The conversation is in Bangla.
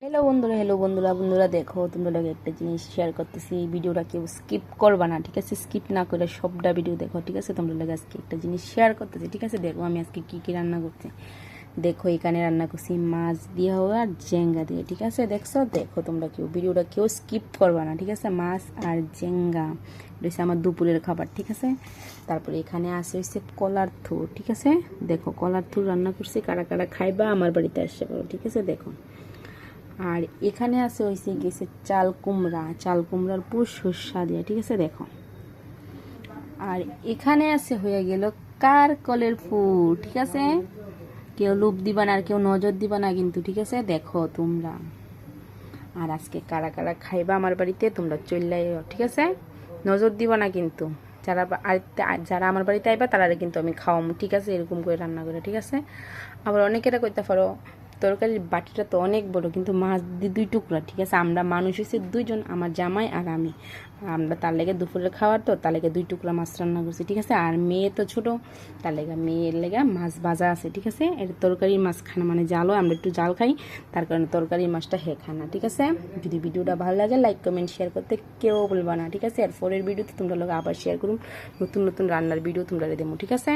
হ্যালো বন্ধুরা বন্ধুরা দেখো তোমরা লগে একটা জিনিস শেয়ার করতেছি। এই ভিডিওটা কেউ স্কিপ করবা না, ঠিক আছে? স্কিপ না করে সবটা ভিডিও দেখো, ঠিক আছে? তোমরা লগে আজকে একটা জিনিস শেয়ার করতেছি, ঠিক আছে? দেখো আমি আজকে কি কি রান্না করছি। দেখো এখানে রান্না করছি মাছ দিয়ে আর জেঙ্গা দিয়ে, ঠিক আছে? দেখছো? দেখো তোমরা ভিডিওটা কেউ স্কিপ করবা না, ঠিক আছে? মাছ আর জেঙ্গা রয়েছে আমার দুপুরের খাবার, ঠিক আছে? তারপরে এখানে আছে হচ্ছে কলার থুর, ঠিক আছে? দেখো কলার থুর রান্না করছি, কারা কারা খাইবা আমার বাড়িতে আসতে পারো, ঠিক আছে? দেখো আর এখানে আছে হয়েছে গেছে চাল কুমড়ার পুর সর্ষা দিয়ে, ঠিক আছে? দেখো আর এখানে আছে হয়ে গেল কার কলের ফুল, ঠিক আছে? কেউ লোভ দিবা না আর কেউ নজর দিবা না কিন্তু, ঠিক আছে? দেখো তোমরা আর আজকে কারা কারা খাইবা আমার বাড়িতে তোমরা চললাই, ঠিক আছে? নজর দিবা না কিন্তু। যারা আমার বাড়িতে আইবা তারা কিন্তু আমি খাওয়াবো, ঠিক আছে? এরকম করে রান্না করে, ঠিক আছে? আবার অনেকেরা কইতে পারো তরকারির বাটিটা তো অনেক বড়, কিন্তু মাছ দিয়ে 2 টুকরা, ঠিক আছে? আমরা মানুষ হয়েছে 2জন, আমার জামাই আর আমি। আমরা তার লেগে দুপুরের খাওয়ার তো তার লেগে 2 টুকরা মাছ রান্না করছি, ঠিক আছে? আর মেয়ে তো ছোট, তার লেগে মেয়ের লেগে মাছ ভাজা আছে, ঠিক আছে? এটা তরকারির মাছ খানা মানে জালও, আমরা একটু জাল খাই, তার কারণে তরকারির মাছটা হে খানা, ঠিক আছে? যদি ভিডিওটা ভালো লাগে লাইক কমেন্ট শেয়ার করতে কেউ বলবা না, ঠিক আছে? আর পরের ভিডিওতে তোমরা লোক আবার শেয়ার করুন, নতুন নতুন রান্নার ভিডিও তোমরা দেবো, ঠিক আছে?